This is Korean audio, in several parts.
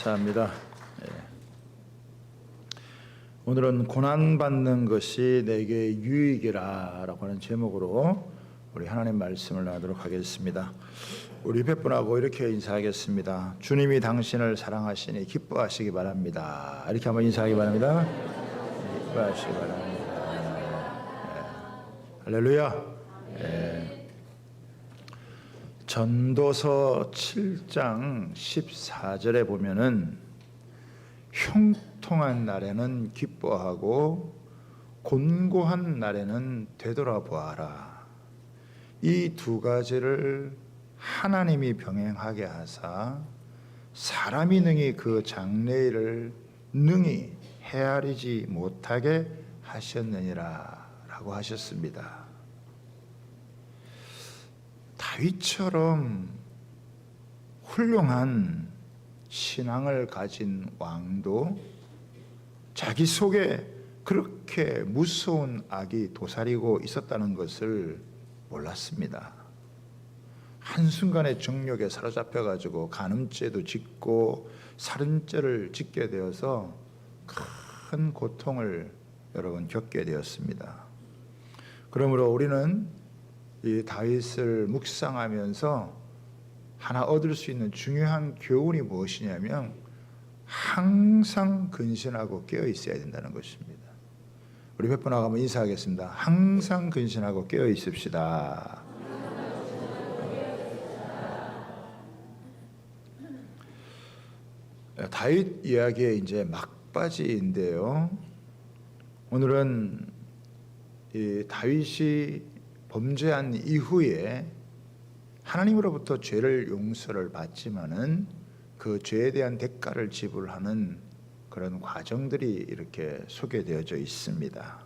감사합니다. 오늘은 고난받는 것이 내게 유익이라 라고 하는 제목으로 우리 하나님 말씀을 나누도록 하겠습니다. 우리 몇 분하고 이렇게 인사하겠습니다. 주님이 당신을 사랑하시니 기뻐하시기 바랍니다. 이렇게 한번 인사하기 바랍니다. 기뻐하시기 바랍니다. 할렐루야. 전도서 7장 14절에 보면은 형통한 날에는 기뻐하고 곤고한 날에는 되돌아보아라. 이 두 가지를 하나님이 병행하게 하사 사람이 능히 그 장래일을 능히 헤아리지 못하게 하셨느니라 라고 하셨습니다. 다윗처럼 훌륭한 신앙을 가진 왕도 자기 속에 그렇게 무서운 악이 도사리고 있었다는 것을 몰랐습니다. 한순간에 정욕에 사로잡혀 가지고 간음죄도 짓고 살인죄를 짓게 되어서 큰 고통을 여러분 겪게 되었습니다. 그러므로 우리는 이 다윗을 묵상하면서 하나 얻을 수 있는 중요한 교훈이 무엇이냐면 항상 근신하고 깨어 있어야 된다는 것입니다. 우리 몇 분 하고 한번 인사하겠습니다. 항상 근신하고 깨어 있읍시다. 다윗 이야기의 이제 막바지인데요. 오늘은 이 다윗이 범죄한 이후에 하나님으로부터 죄를 용서를 받지만은 그 죄에 대한 대가를 지불하는 그런 과정들이 이렇게 소개되어져 있습니다.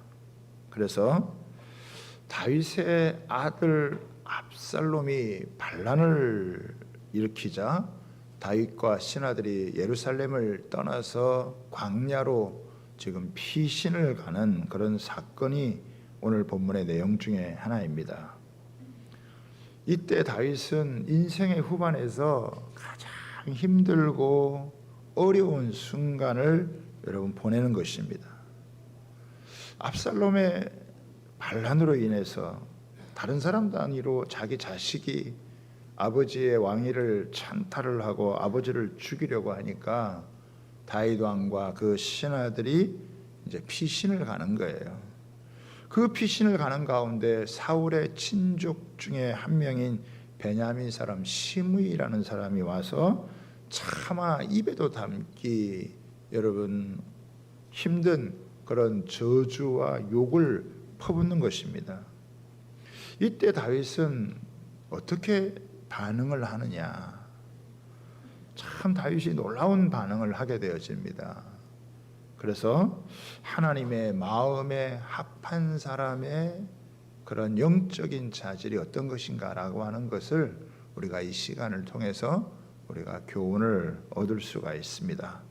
그래서 다윗의 아들 압살롬이 반란을 일으키자 다윗과 신하들이 예루살렘을 떠나서 광야로 지금 피신을 가는 그런 사건이 오늘 본문의 내용 중에 하나입니다. 이때 다윗은 인생의 후반에서 가장 힘들고 어려운 순간을 여러분 보내는 것입니다. 압살롬의 반란으로 인해서 다른 사람 단위로 자기 자식이 아버지의 왕위를 찬탈을 하고 아버지를 죽이려고 하니까 다윗 왕과 그 신하들이 이제 피신을 가는 거예요. 그 피신을 가는 가운데 사울의 친족 중에 한 명인 베냐민 사람 시므이라는 사람이 와서 차마 입에도 담기 여러분 힘든 그런 저주와 욕을 퍼붓는 것입니다. 이때 다윗은 어떻게 반응을 하느냐? 참 다윗이 놀라운 반응을 하게 되어집니다. 그래서 하나님의 마음에 합한 사람의 그런 영적인 자질이 어떤 것인가라고 하는 것을 우리가 이 시간을 통해서 우리가 교훈을 얻을 수가 있습니다.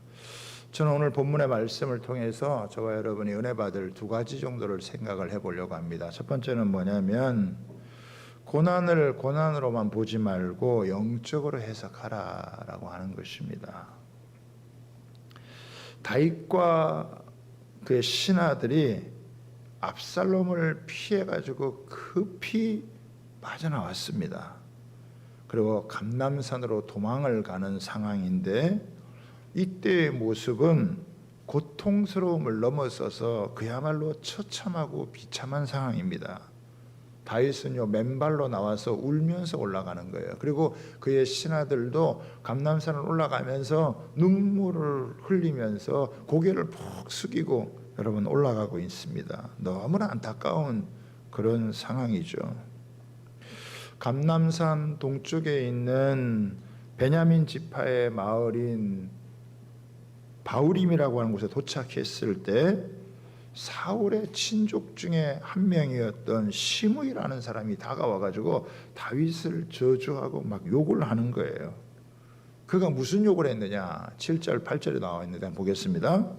저는 오늘 본문의 말씀을 통해서 저와 여러분이 은혜 받을 두 가지 정도를 생각을 해보려고 합니다. 첫 번째는 뭐냐면 고난을 고난으로만 보지 말고 영적으로 해석하라라고 하는 것입니다. 다윗과 그의 신하들이 압살롬을 피해가지고 급히 빠져나왔습니다. 그리고 감람산으로 도망을 가는 상황인데 이때의 모습은 고통스러움을 넘어서서 그야말로 처참하고 비참한 상황입니다. 다윗은요 맨발로 나와서 울면서 올라가는 거예요. 그리고 그의 신하들도 감람산을 올라가면서 눈물을 흘리면서 고개를 푹 숙이고 여러분 올라가고 있습니다. 너무나 안타까운 그런 상황이죠. 감람산 동쪽에 있는 베냐민 지파의 마을인 바우림이라고 하는 곳에 도착했을 때 사울의 친족 중에 한 명이었던 시므이라는 사람이 다가와가지고 다윗을 저주하고 막 욕을 하는 거예요. 그가 무슨 욕을 했느냐? 7절 8절에 나와 있는데 한번 보겠습니다.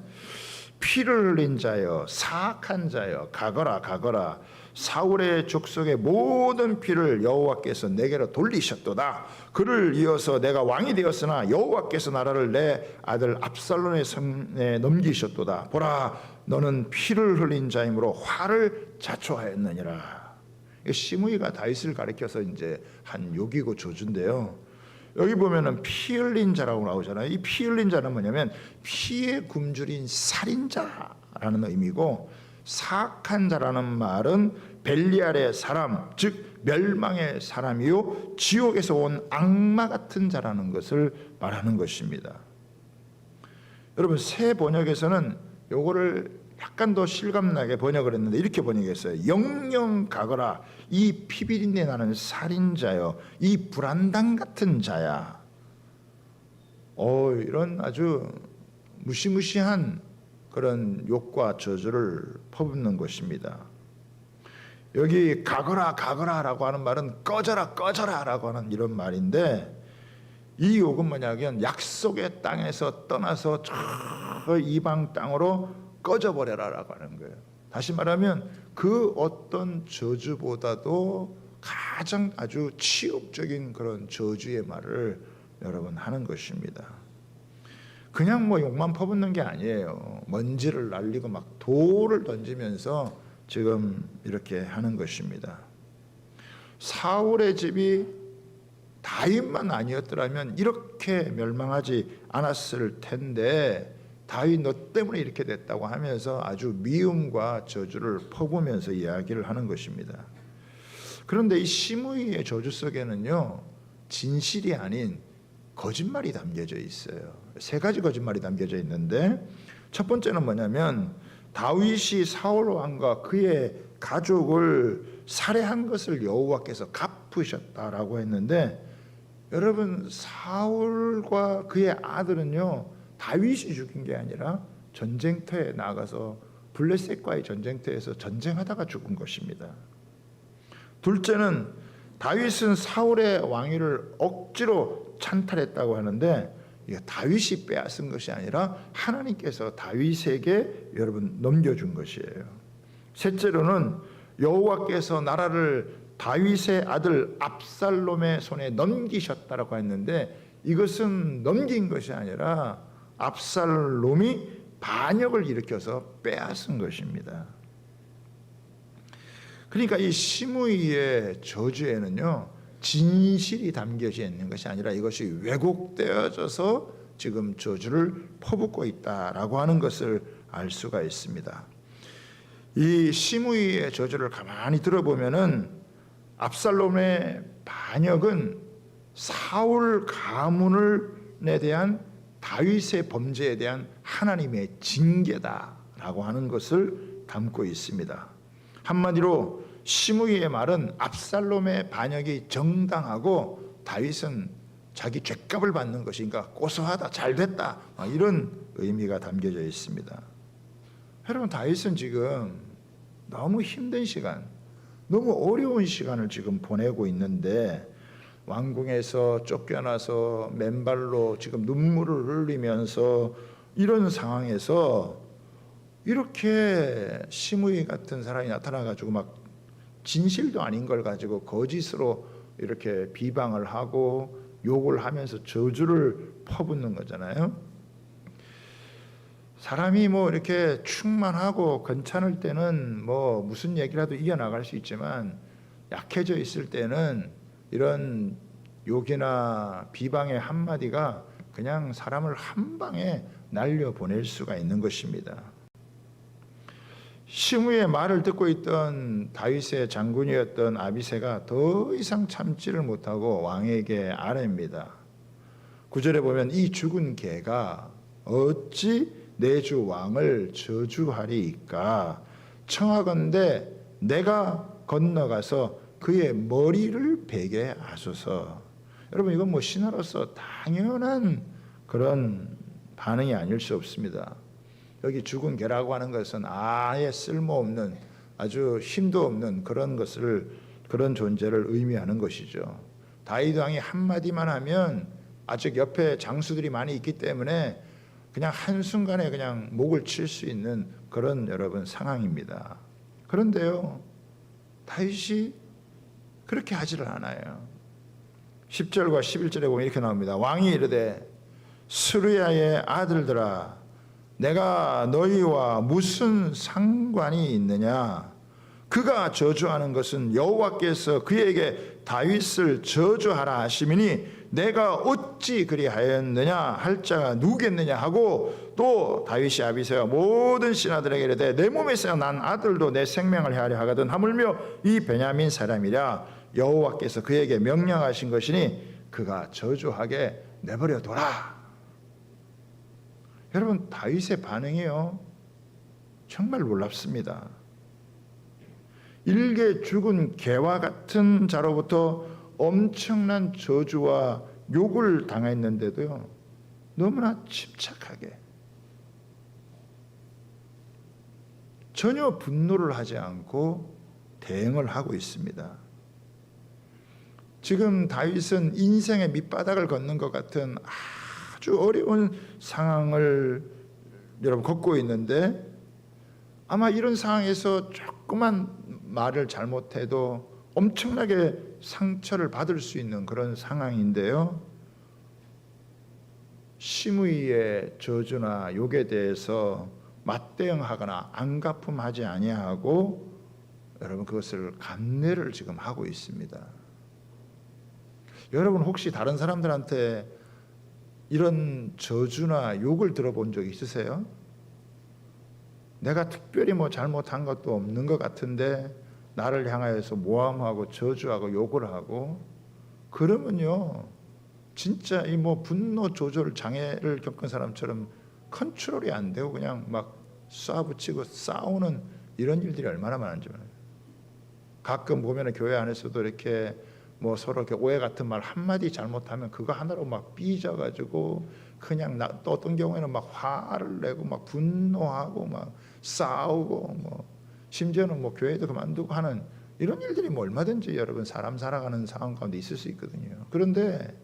피를 흘린 자여 사악한 자여 가거라 가거라 사울의 족속의 모든 피를 여호와께서 내게로 돌리셨도다. 그를 이어서 내가 왕이 되었으나 여호와께서 나라를 내 아들 압살롬의 손에 넘기셨도다. 보라, 너는 피를 흘린 자이므로 화를 자초하였느니라. 시므이가 다윗을 가리켜서 이제 한 욕이고 저주인데요. 여기 보면은 피 흘린 자라고 나오잖아요. 이 피 흘린 자는 뭐냐면 피에 굶주린 살인자라는 의미고, 사악한 자라는 말은 벨리알의 사람, 즉 멸망의 사람이요 지옥에서 온 악마 같은 자라는 것을 말하는 것입니다. 여러분, 새 번역에서는 요거를 약간 더 실감나게 번역을 했는데 이렇게 번역했어요. 영영 가거라, 이 피비린내 나는 살인자여, 이 불안당 같은 자야. 이런 아주 무시무시한 그런 욕과 저주를 퍼붓는 것입니다. 여기 가거라 가거라라고 하는 말은 꺼져라 꺼져라라고 하는 이런 말인데, 이 욕은 뭐냐면 약속의 땅에서 떠나서 저 이방 땅으로 꺼져버려라라고 하는 거예요. 다시 말하면 그 어떤 저주보다도 가장 아주 치욕적인 그런 저주의 말을 여러분 하는 것입니다. 그냥 뭐 욕만 퍼붓는 게 아니에요. 먼지를 날리고 막 돌을 던지면서 지금 이렇게 하는 것입니다. 사울의 집이 다윗만 아니었더라면 이렇게 멸망하지 않았을 텐데, 다윗 너 때문에 이렇게 됐다고 하면서 아주 미움과 저주를 퍼부으면서 이야기를 하는 것입니다. 그런데 이 시므이의 저주 속에는요, 진실이 아닌 거짓말이 담겨져 있어요. 세 가지 거짓말이 담겨져 있는데, 첫 번째는 뭐냐면 다윗이 사울 왕과 그의 가족을 살해한 것을 여호와께서 갚으셨다라고 했는데, 여러분, 사울과 그의 아들은요 다윗이 죽인 게 아니라 전쟁터에 나가서 블레셋과의 전쟁터에서 전쟁하다가 죽은 것입니다. 둘째는 다윗은 사울의 왕위를 억지로 찬탈했다고 하는데, 이게 다윗이 빼앗은 것이 아니라 하나님께서 다윗에게 여러분 넘겨준 것이에요. 셋째로는 여호와께서 나라를 다윗의 아들 압살롬의 손에 넘기셨다라고 했는데, 이것은 넘긴 것이 아니라 압살롬이 반역을 일으켜서 빼앗은 것입니다. 그러니까 이 시므이의 저주에는요 진실이 담겨져 있는 것이 아니라 이것이 왜곡되어져서 지금 저주를 퍼붓고 있다라고 하는 것을 알 수가 있습니다. 이 시므이의 저주를 가만히 들어보면은 압살롬의 반역은 사울 가문에 대한 다윗의 범죄에 대한 하나님의 징계다라고 하는 것을 담고 있습니다. 한마디로 시므이의 말은 압살롬의 반역이 정당하고 다윗은 자기 죗값을 받는 것이니까 고소하다, 잘됐다, 이런 의미가 담겨져 있습니다. 여러분, 다윗은 지금 너무 힘든 시간, 너무 어려운 시간을 지금 보내고 있는데, 왕궁에서 쫓겨나서 맨발로 지금 눈물을 흘리면서 이런 상황에서 이렇게 시므이 같은 사람이 나타나가지고 막 진실도 아닌 걸 가지고 거짓으로 이렇게 비방을 하고 욕을 하면서 저주를 퍼붓는 거잖아요. 사람이 뭐 이렇게 충만하고 괜찮을 때는 뭐 무슨 얘기라도 이겨나갈 수 있지만, 약해져 있을 때는 이런 욕이나 비방의 한마디가 그냥 사람을 한 방에 날려보낼 수가 있는 것입니다. 시므이의 말을 듣고 있던 다윗의 장군이었던 아비새가 더 이상 참지를 못하고 왕에게 아뢰입니다. 9절에 보면 이 죽은 개가 어찌 내 주 왕을 저주하리이까? 청하건대 내가 건너가서 그의 머리를 베게 하소서. 여러분, 이건 뭐 신하로서 당연한 그런 반응이 아닐 수 없습니다. 여기 죽은 개라고 하는 것은 아예 쓸모없는, 아주 힘도 없는 그런 것을, 그런 존재를 의미하는 것이죠. 다윗 왕이 한마디만 하면 아직 옆에 장수들이 많이 있기 때문에 그냥 한순간에 그냥 목을 칠 수 있는 그런 여러분 상황입니다. 그런데요, 다윗이 그렇게 하지를 않아요. 10절과 11절에 보면 이렇게 나옵니다. 왕이 이르되 스루야의 아들들아 내가 너희와 무슨 상관이 있느냐? 그가 저주하는 것은 여호와께서 그에게 다윗을 저주하라 하시미니 내가 어찌 그리하였느냐 할 자가 누구겠느냐 하고 또 다윗이 아비새와 모든 신하들에게 이르되 내 몸에서 난 아들도 내 생명을 해하려 하거든 하물며 이 베냐민 사람이라 여호와께서 그에게 명령하신 것이니 그가 저주하게 내버려 둬라. 여러분 다윗의 반응이요 정말 놀랍습니다. 일개 죽은 개와 같은 자로부터 엄청난 저주와 욕을 당했는데도요 너무나 침착하게 전혀 분노를 하지 않고 대응을 하고 있습니다. 지금 다윗은 인생의 밑바닥을 걷는 것 같은 아주 어려운 상황을 여러분 걷고 있는데 아마 이런 상황에서 조그만 말을 잘못해도 엄청나게 상처를 받을 수 있는 그런 상황인데요. 시므이의 저주나 욕에 대해서 맞대응하거나 안갚음하지 아니하고 여러분 그것을 감내를 지금 하고 있습니다. 여러분 혹시 다른 사람들한테 이런 저주나 욕을 들어본 적 있으세요? 내가 특별히 뭐 잘못한 것도 없는 것 같은데 나를 향하여서 모함하고 저주하고 욕을 하고 그러면요 진짜 이 뭐 분노 조절 장애를 겪은 사람처럼 컨트롤이 안 되고 그냥 막 쏴붙이고 싸우는 이런 일들이 얼마나 많은지 몰라요. 가끔 보면은 교회 안에서도 이렇게 뭐 서로 이렇게 오해 같은 말 한마디 잘못하면 그거 하나로 막 삐져가지고 그냥 또 어떤 경우에는 막 화를 내고 막 분노하고 막 싸우고 뭐 심지어는 뭐 교회도 그만두고 하는 이런 일들이 뭐 얼마든지 여러분 사람 살아가는 상황 가운데 있을 수 있거든요. 그런데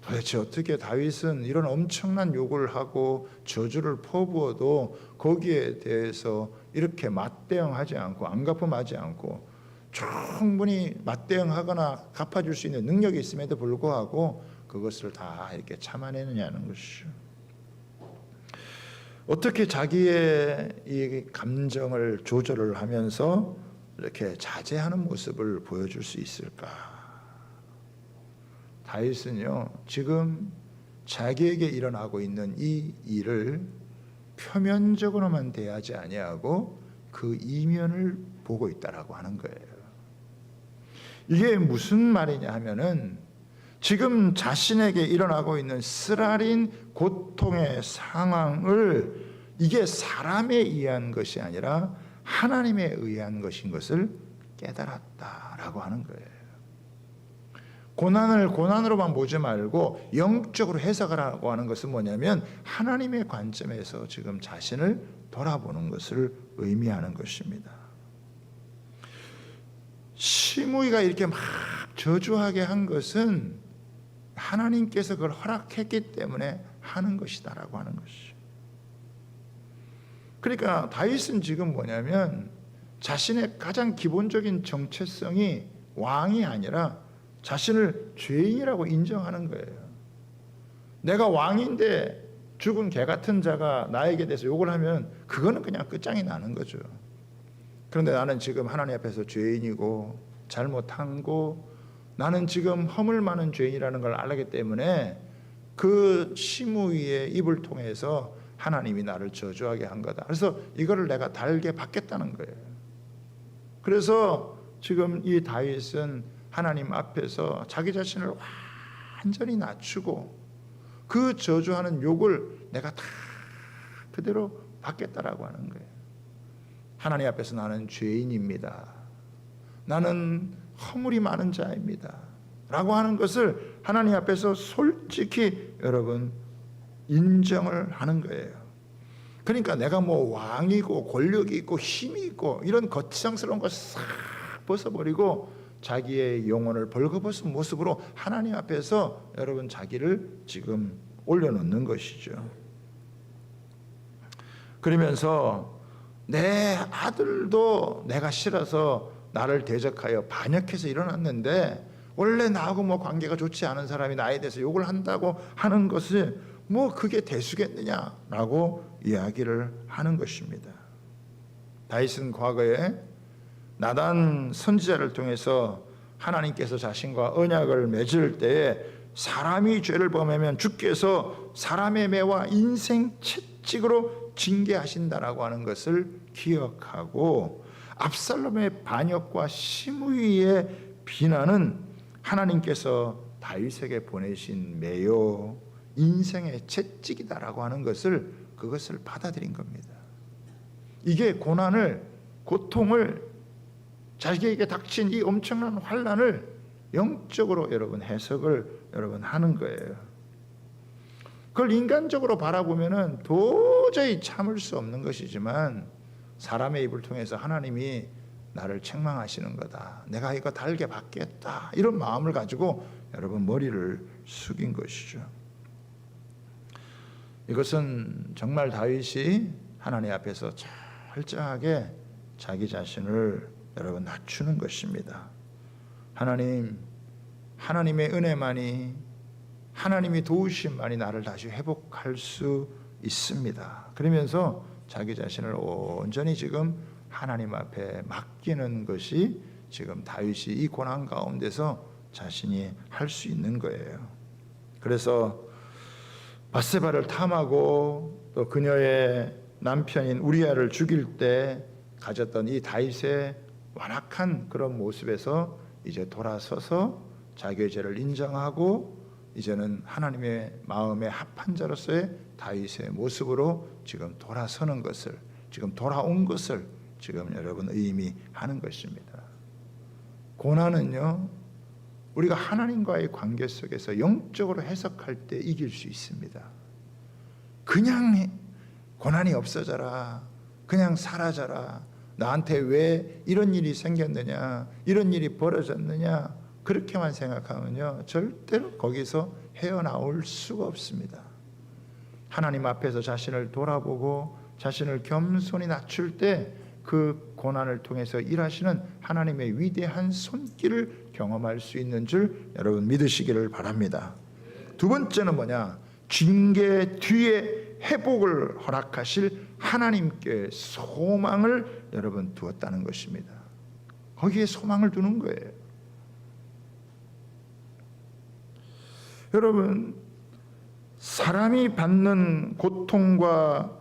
도대체 어떻게 다윗은 이런 엄청난 욕을 하고 저주를 퍼부어도 거기에 대해서 이렇게 맞대응하지 않고 안갚음하지 않고 충분히 맞대응하거나 갚아줄 수 있는 능력이 있음에도 불구하고 그것을 다 이렇게 참아내느냐는 것이죠. 어떻게 자기의 이 감정을 조절을 하면서 이렇게 자제하는 모습을 보여줄 수 있을까? 다윗은요 지금 자기에게 일어나고 있는 이 일을 표면적으로만 대하지 아니하고 그 이면을 보고 있다라고 하는 거예요. 이게 무슨 말이냐 하면은 지금 자신에게 일어나고 있는 쓰라린 고통의 상황을 이게 사람에 의한 것이 아니라 하나님에 의한 것인 것을 깨달았다라고 하는 거예요. 고난을 고난으로만 보지 말고 영적으로 해석하라고 하는 것은 뭐냐면 하나님의 관점에서 지금 자신을 돌아보는 것을 의미하는 것입니다. 시므이가 이렇게 막 저주하게 한 것은 하나님께서 그걸 허락했기 때문에 하는 것이다라고 하는 것이죠. 그러니까 다윗은 지금 뭐냐면 자신의 가장 기본적인 정체성이 왕이 아니라 자신을 죄인이라고 인정하는 거예요. 내가 왕인데 죽은 개 같은 자가 나에게 대해서 욕을 하면 그거는 그냥 끝장이 나는 거죠. 그런데 나는 지금 하나님 앞에서 죄인이고 잘못한 거 나는 지금 허물 많은 죄인이라는 걸 알기 때문에 그 시므이의 입을 통해서 하나님이 나를 저주하게 한 거다. 그래서 이거를 내가 달게 받겠다는 거예요. 그래서 지금 이 다윗은 하나님 앞에서 자기 자신을 완전히 낮추고 그 저주하는 욕을 내가 다 그대로 받겠다라고 하는 거예요. 하나님 앞에서 나는 죄인입니다. 나는 허물이 많은 자입니다. 라고 하는 것을 하나님 앞에서 솔직히 여러분 인정을 하는 거예요. 그러니까 내가 뭐 왕이고 권력이 있고 힘이 있고 이런 거창스러운 거 싹 벗어버리고 자기의 영혼을 벌거벗은 모습으로 하나님 앞에서 여러분 자기를 지금 올려놓는 것이죠. 그러면서 내 아들도 내가 싫어서 나를 대적하여 반역해서 일어났는데 원래 나하고 뭐 관계가 좋지 않은 사람이 나에 대해서 욕을 한다고 하는 것을 뭐 그게 대수겠느냐라고 이야기를 하는 것입니다. 다윗은 과거에 나단 선지자를 통해서 하나님께서 자신과 언약을 맺을 때에 사람이 죄를 범하면 주께서 사람의 매와 인생 채찍으로 징계하신다라고 하는 것을 기억하고 압살롬의 반역과 시므이의 비난은 하나님께서 다윗에게 보내신 매요 인생의 채찍이다라고 하는 것을 그것을 받아들인 겁니다. 이게 고난을 고통을 자기에게 닥친 이 엄청난 환난을 영적으로 여러분 해석을 여러분 하는 거예요. 그걸 인간적으로 바라보면은 도저히 참을 수 없는 것이지만 사람의 입을 통해서 하나님이 나를 책망하시는 거다. 내가 이거 달게 받겠다. 이런 마음을 가지고 여러분 머리를 숙인 것이죠. 이것은 정말 다윗이 하나님 앞에서 철저하게 자기 자신을 여러분 낮추는 것입니다. 하나님의 은혜만이 하나님이 도우심만이 나를 다시 회복할 수 있습니다. 그러면서 자기 자신을 온전히 지금 하나님 앞에 맡기는 것이 지금 다윗이 이 고난 가운데서 자신이 할 수 있는 거예요. 그래서 밧세바를 탐하고 또 그녀의 남편인 우리아를 죽일 때 가졌던 이 다윗의 완악한 그런 모습에서 이제 돌아서서 자기의 죄를 인정하고 이제는 하나님의 마음에 합한 자로서의 다윗의 모습으로 지금 돌아서는 것을, 지금 돌아온 것을 지금 여러분 의미하는 것입니다. 고난은요, 우리가 하나님과의 관계 속에서 영적으로 해석할 때 이길 수 있습니다. 그냥 고난이 없어져라, 그냥 사라져라, 나한테 왜 이런 일이 생겼느냐, 이런 일이 벌어졌느냐, 그렇게만 생각하면요 절대로 거기서 헤어나올 수가 없습니다. 하나님 앞에서 자신을 돌아보고 자신을 겸손히 낮출 때 그 고난을 통해서 일하시는 하나님의 위대한 손길을 경험할 수 있는 줄 여러분 믿으시기를 바랍니다. 두 번째는 뭐냐? 징계 뒤에 회복을 허락하실 하나님께 소망을 여러분 두었다는 것입니다. 거기에 소망을 두는 거예요. 여러분, 사람이 받는 고통과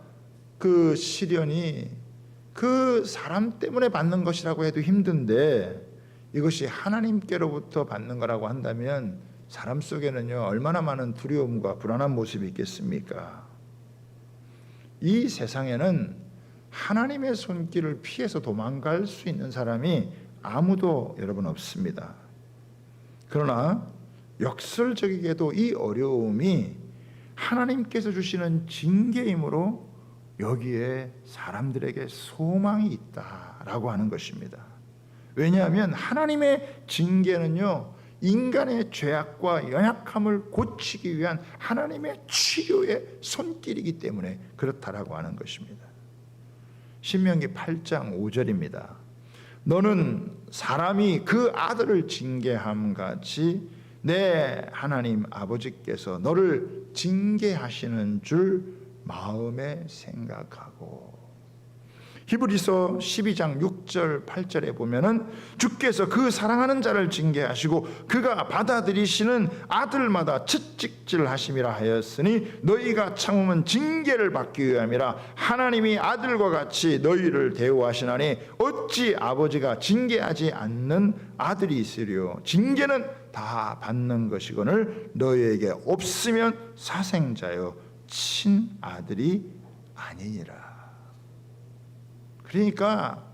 그 시련이 그 사람 때문에 받는 것이라고 해도 힘든데 이것이 하나님께로부터 받는 거라고 한다면 사람 속에는요 얼마나 많은 두려움과 불안한 모습이 있겠습니까? 이 세상에는 하나님의 손길을 피해서 도망갈 수 있는 사람이 아무도 여러분 없습니다. 그러나 역설적이게도 이 어려움이 하나님께서 주시는 징계이므로 여기에 사람들에게 소망이 있다라고 하는 것입니다. 왜냐하면 하나님의 징계는요 인간의 죄악과 연약함을 고치기 위한 하나님의 치료의 손길이기 때문에 그렇다라고 하는 것입니다. 신명기 8장 5절입니다. 너는 사람이 그 아들을 징계함 같이 내 하나님 아버지께서 너를 징계하시는 줄 마음에 생각하고. 히브리서 12장 6절 8절에 보면은 주께서 그 사랑하는 자를 징계하시고 그가 받아들이시는 아들마다 채찍질 하심이라 하였으니 너희가 참으면 징계를 받기 위함이라. 하나님이 아들과 같이 너희를 대우하시나니 어찌 아버지가 징계하지 않는 아들이 있으리요. 징계는 다 받는 것이거늘 너희에게 없으면 사생자요 친아들이 아니니라. 그러니까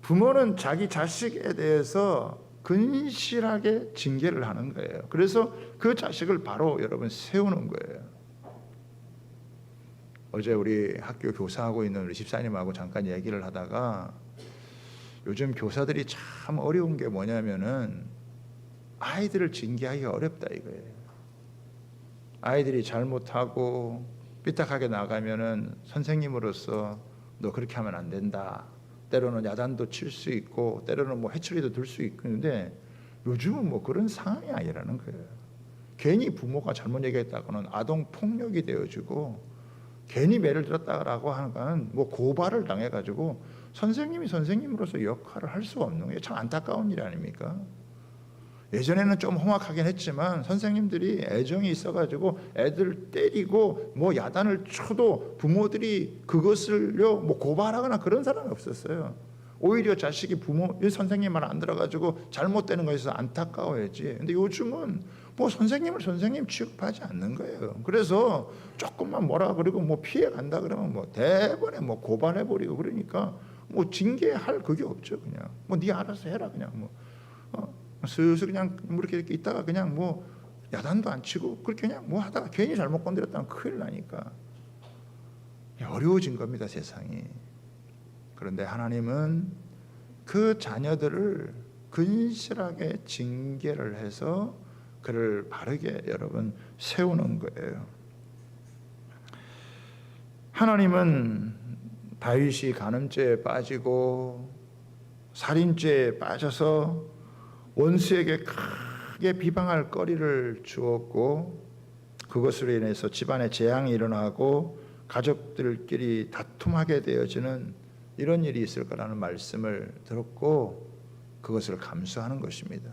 부모는 자기 자식에 대해서 근실하게 징계를 하는 거예요. 그래서 그 자식을 바로 여러분 세우는 거예요. 어제 우리 학교 교사하고 있는 우리 집사님하고 잠깐 얘기를 하다가 요즘 교사들이 참 어려운 게 뭐냐면은 아이들을 징계하기 어렵다 이거예요. 아이들이 잘못하고 삐딱하게 나가면은 선생님으로서 너 그렇게 하면 안 된다, 때로는 야단도 칠 수 있고 때로는 뭐 해처리도 들 수 있는데 요즘은 뭐 그런 상황이 아니라는 거예요. 괜히 부모가 잘못 얘기했다고는 아동 폭력이 되어지고 괜히 매를 들었다라고 하는 건 뭐 고발을 당해가지고 선생님이 선생님으로서 역할을 할 수가 없는 게 참 안타까운 일 아닙니까? 예전에는 좀 험악하긴 했지만 선생님들이 애정이 있어가지고 애들 때리고 뭐 야단을 쳐도 부모들이 그것을요 뭐 고발하거나 그런 사람이 없었어요. 오히려 자식이 부모 선생님 말 안 들어가지고 잘못되는 것에서 안타까워야지. 근데 요즘은 뭐 선생님을 선생님 취급하지 않는 거예요. 그래서 조금만 뭐라 그러고 뭐 피해 간다 그러면 뭐 대번에 뭐 고발해 버리고 그러니까 뭐 징계할 그게 없죠. 그냥 뭐 네 알아서 해라 그냥 뭐 슬슬 그냥 뭐 이렇게 있다가 그냥 뭐 야단도 안 치고 그렇게 그냥 뭐 하다가 괜히 잘못 건드렸다면 큰일 나니까 어려워진 겁니다, 세상이. 그런데 하나님은 그 자녀들을 근실하게 징계를 해서 그를 바르게 여러분 세우는 거예요. 하나님은 다윗이 간음죄에 빠지고 살인죄에 빠져서 원수에게 크게 비방할 거리를 주었고 그것으로 인해서 집안에 재앙이 일어나고 가족들끼리 다툼하게 되어지는 이런 일이 있을 거라는 말씀을 들었고 그것을 감수하는 것입니다.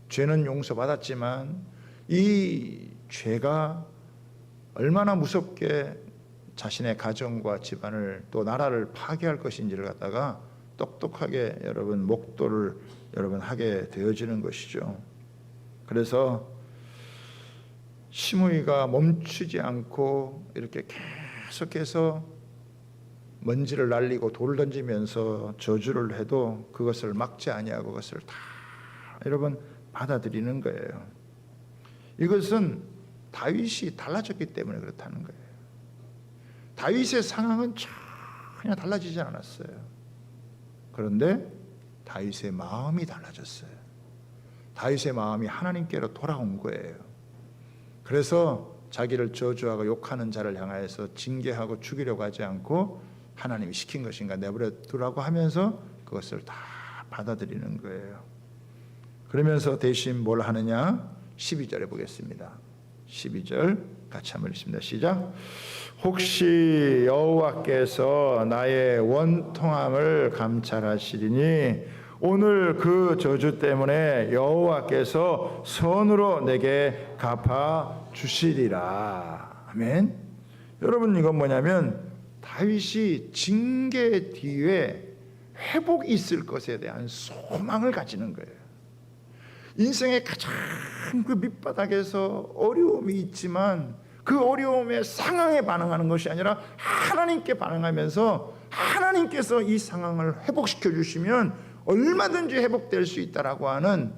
죄는 용서받았지만 이 죄가 얼마나 무섭게 자신의 가정과 집안을 또 나라를 파괴할 것인지를 갖다가 똑똑하게 여러분 목도를 여러분 하게 되어지는 것이죠. 그래서 시므이가 멈추지 않고 이렇게 계속해서 먼지를 날리고 돌을 던지면서 저주를 해도 그것을 막지 아니하고 그것을 다 여러분 받아들이는 거예요. 이것은 다윗이 달라졌기 때문에 그렇다는 거예요. 다윗의 상황은 전혀 달라지지 않았어요. 그런데 다윗의 마음이 달라졌어요. 다윗의 마음이 하나님께로 돌아온 거예요. 그래서 자기를 저주하고 욕하는 자를 향하여서 징계하고 죽이려고 하지 않고 하나님이 시킨 것인가 내버려 두라고 하면서 그것을 다 받아들이는 거예요. 그러면서 대신 뭘 하느냐? 12절에 보겠습니다. 12절 같이 한번 읽습니다. 시작. 혹시 여호와께서 나의 원통함을 감찰하시리니 오늘 그 저주 때문에 여호와께서 선으로 내게 갚아 주시리라. 아멘. 여러분 이건 뭐냐면 다윗이 징계 뒤에 회복이 있을 것에 대한 소망을 가지는 거예요. 인생의 가장 그 밑바닥에서 어려움이 있지만 그 어려움의 상황에 반응하는 것이 아니라 하나님께 반응하면서 하나님께서 이 상황을 회복시켜 주시면 얼마든지 회복될 수 있다라고 하는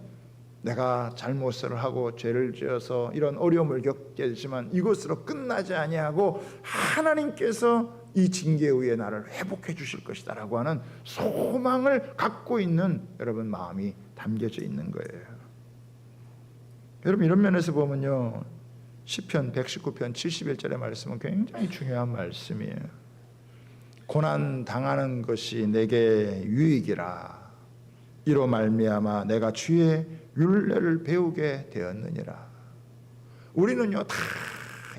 내가 잘못을 하고 죄를 지어서 이런 어려움을 겪게 되지만 이것으로 끝나지 아니하고 하나님께서 이 징계 후에 나를 회복해 주실 것이다라고 하는 소망을 갖고 있는 여러분 마음이 담겨져 있는 거예요. 여러분 이런 면에서 보면요 시편 119편 71절의 말씀은 굉장히 중요한 말씀이에요. 고난 당하는 것이 내게 유익이라 이로 말미암아 내가 주의 율례를 배우게 되었느니라. 우리는요 다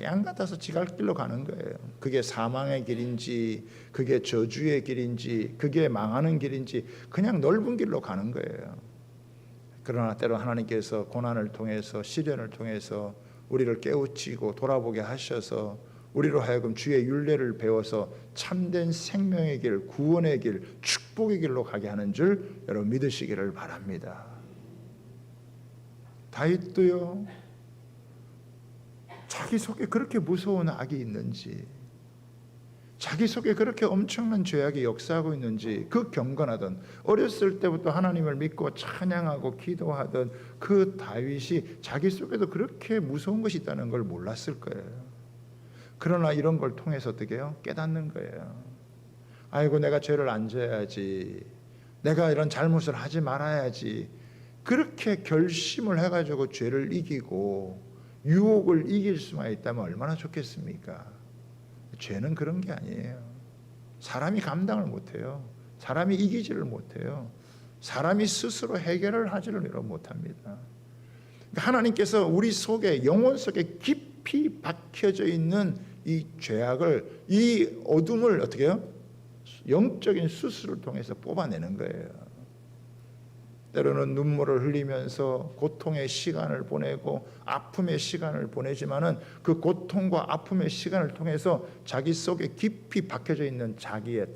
양 같아서 지갈 길로 가는 거예요. 그게 사망의 길인지 그게 저주의 길인지 그게 망하는 길인지 그냥 넓은 길로 가는 거예요. 그러나 때로 하나님께서 고난을 통해서 시련을 통해서 우리를 깨우치고 돌아보게 하셔서 우리로 하여금 주의 율례를 배워서 참된 생명의 길, 구원의 길, 축복의 길로 가게 하는 줄 여러분 믿으시기를 바랍니다. 다윗도요 자기 속에 그렇게 무서운 악이 있는지 자기 속에 그렇게 엄청난 죄악이 역사하고 있는지 그 경건하던 어렸을 때부터 하나님을 믿고 찬양하고 기도하던 그 다윗이 자기 속에도 그렇게 무서운 것이 있다는 걸 몰랐을 거예요. 그러나 이런 걸 통해서 어떻게 해요? 깨닫는 거예요. 아이고 내가 죄를 안 져야지, 내가 이런 잘못을 하지 말아야지, 그렇게 결심을 해가지고 죄를 이기고 유혹을 이길 수만 있다면 얼마나 좋겠습니까? 죄는 그런 게 아니에요. 사람이 감당을 못해요. 사람이 이기지를 못해요. 사람이 스스로 해결을 하지를 못합니다. 하나님께서 우리 속에, 영혼 속에 깊이 박혀져 있는 이 죄악을, 이 어둠을 어떻게 해요? 영적인 수술을 통해서 뽑아내는 거예요. 때로는 눈물을 흘리면서 고통의 시간을 보내고 아픔의 시간을 보내지만은 그 고통과 아픔의 시간을 통해서 자기 속에 깊이 박혀져 있는 자기의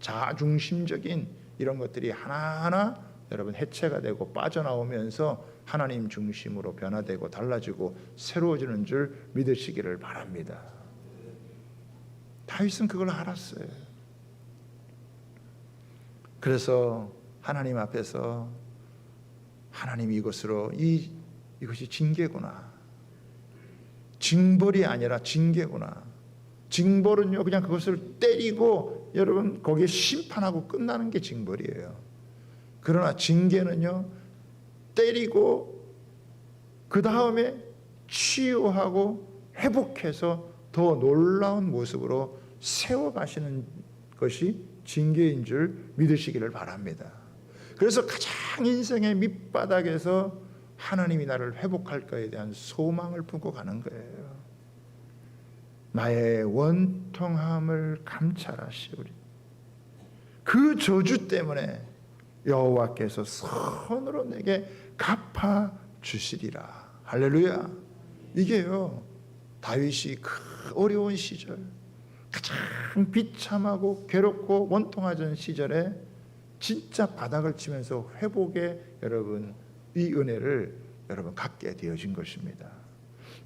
자중심적인 이런 것들이 하나하나 여러분 해체가 되고 빠져나오면서 하나님 중심으로 변화되고 달라지고 새로워지는 줄 믿으시기를 바랍니다. 다윗은 그걸 알았어요. 그래서 하나님 앞에서 하나님 이것으로 이것이 징계구나. 징벌이 아니라 징계구나. 징벌은요 그냥 그것을 때리고 여러분 거기에 심판하고 끝나는 게 징벌이에요. 그러나 징계는요 때리고 그 다음에 치유하고 회복해서 더 놀라운 모습으로 세워가시는 것이 징계인 줄 믿으시기를 바랍니다. 그래서 가장 인생의 밑바닥에서 하나님이 나를 회복할 것에 대한 소망을 품고 가는 거예요. 나의 원통함을 감찰하시오리. 그 저주 때문에 여호와께서 선으로 내게 갚아 주시리라. 할렐루야. 이게요 다윗이 그 어려운 시절, 가장 비참하고 괴롭고 원통하던 시절에 진짜 바닥을 치면서 회복의 여러분 이 은혜를 여러분 갖게 되어진 것입니다.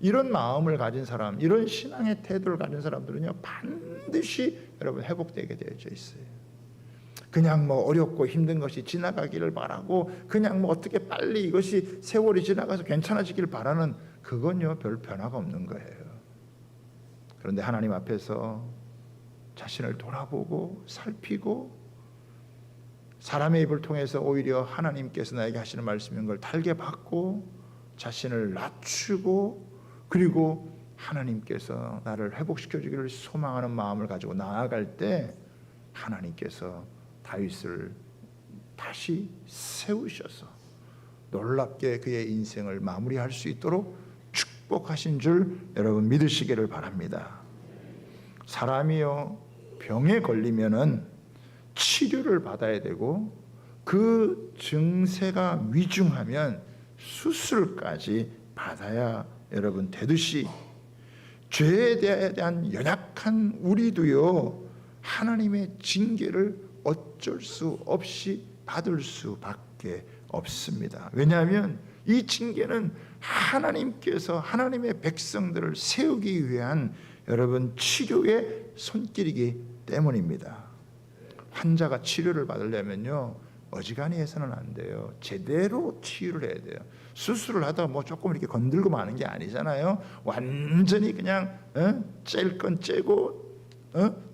이런 마음을 가진 사람, 이런 신앙의 태도를 가진 사람들은요 반드시 여러분 회복되게 되어져 있어요. 그냥 뭐 어렵고 힘든 것이 지나가기를 바라고 그냥 뭐 어떻게 빨리 이것이 세월이 지나가서 괜찮아지길 바라는 그건요 별 변화가 없는 거예요. 그런데 하나님 앞에서 자신을 돌아보고 살피고 사람의 입을 통해서 오히려 하나님께서 나에게 하시는 말씀인 걸 달게 받고 자신을 낮추고 그리고 하나님께서 나를 회복시켜 주기를 소망하는 마음을 가지고 나아갈 때 하나님께서 다윗을 다시 세우셔서 놀랍게 그의 인생을 마무리할 수 있도록 축복하신 줄 여러분 믿으시기를 바랍니다. 사람이요 병에 걸리면은 치료를 받아야 되고 그 증세가 위중하면 수술까지 받아야 여러분 되듯이 죄에 대한 연약한 우리도요 하나님의 징계를 어쩔 수 없이 받을 수밖에 없습니다. 왜냐하면 이 징계는 하나님께서 하나님의 백성들을 세우기 위한 여러분 치료의 손길이기 때문입니다. 환자가 치료를 받으려면요 어지간히 해서는 안 돼요. 제대로 치유를 해야 돼요. 수술을 하다가 뭐 조금 이렇게 건들고 마는 게 아니잖아요. 완전히 그냥 짤 건 째고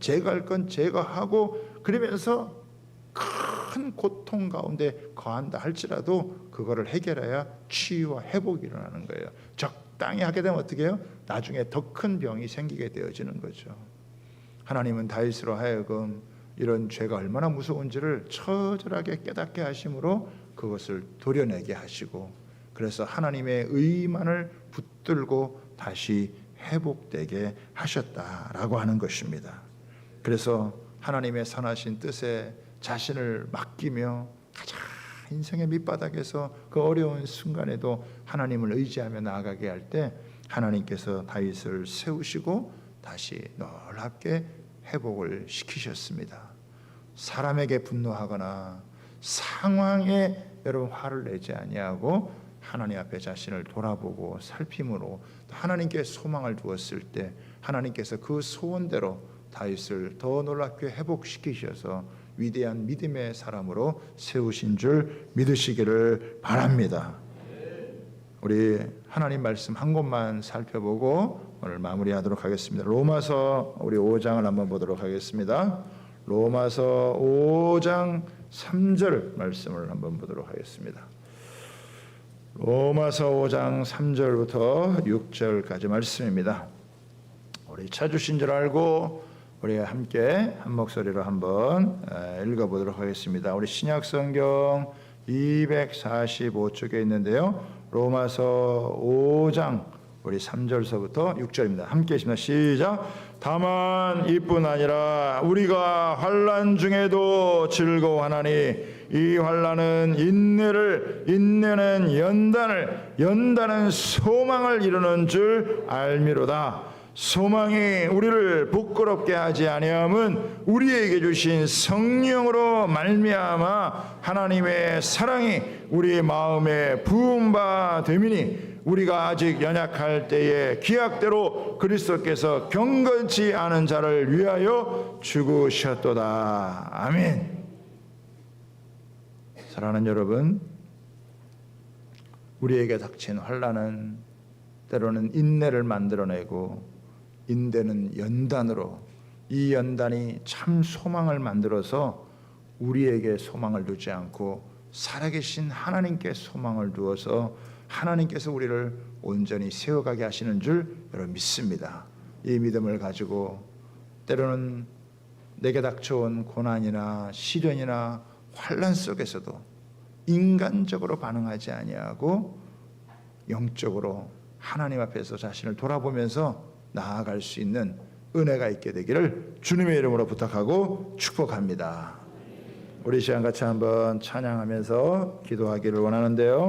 제거할 건 제거하고 그러면서 큰 고통 가운데 거한다 할지라도 그거를 해결해야 치유와 회복이 일어나는 거예요. 적당히 하게 되면 어떻게 해요? 나중에 더 큰 병이 생기게 되어지는 거죠. 하나님은 다윗으로 하여금 이런 죄가 얼마나 무서운지를 처절하게 깨닫게 하심으로 그것을 도려내게 하시고 그래서 하나님의 의만을 붙들고 다시 회복되게 하셨다라고 하는 것입니다. 그래서 하나님의 선하신 뜻에 자신을 맡기며 가장 인생의 밑바닥에서 그 어려운 순간에도 하나님을 의지하며 나아가게 할 때 하나님께서 다윗을 세우시고 다시 놀랍게 회복을 시키셨습니다. 사람에게 분노하거나 상황에 여러분 화를 내지 아니하고 하나님 앞에 자신을 돌아보고 살핌으로 하나님께 소망을 두었을 때 하나님께서 그 소원대로 다윗을 더 놀랍게 회복시키셔서 위대한 믿음의 사람으로 세우신 줄 믿으시기를 바랍니다. 우리 하나님 말씀 한 곳만 살펴보고 오늘 마무리하도록 하겠습니다. 로마서 우리 5장을 한번 보도록 하겠습니다. 로마서 5장 3절 말씀을 한번 보도록 하겠습니다. 로마서 5장 3절부터 6절까지 말씀입니다. 우리 찾으신 줄 알고 우리 함께 한 목소리로 한번 읽어보도록 하겠습니다. 우리 신약성경 245쪽에 있는데요. 로마서 5장 우리 3절서부터 6절입니다. 함께 읽습니다. 시작. 다만 이뿐 아니라 우리가 환난 중에도 즐거워하나니 이 환난은 인내를, 인내는 연단을, 연단은 소망을 이루는 줄 알미로다. 소망이 우리를 부끄럽게 하지 아니함은 우리에게 주신 성령으로 말미암아 하나님의 사랑이 우리 마음에 부은 바 됨이니 우리가 아직 연약할 때에 기약대로 그리스도께서 경건치 않은 자를 위하여 죽으셨도다. 아멘. 사랑하는 여러분, 우리에게 닥친 환난은 때로는 인내를 만들어내고 인내는 연단으로, 이 연단이 참 소망을 만들어서 우리에게 소망을 두지 않고 살아계신 하나님께 소망을 두어서 하나님께서 우리를 온전히 세워가게 하시는 줄 여러분 믿습니다. 이 믿음을 가지고 때로는 내게 닥쳐온 고난이나 시련이나 환난 속에서도 인간적으로 반응하지 아니하고 영적으로 하나님 앞에서 자신을 돌아보면서 나아갈 수 있는 은혜가 있게 되기를 주님의 이름으로 부탁하고 축복합니다. 우리 시간 같이 한번 찬양하면서 기도하기를 원하는데요.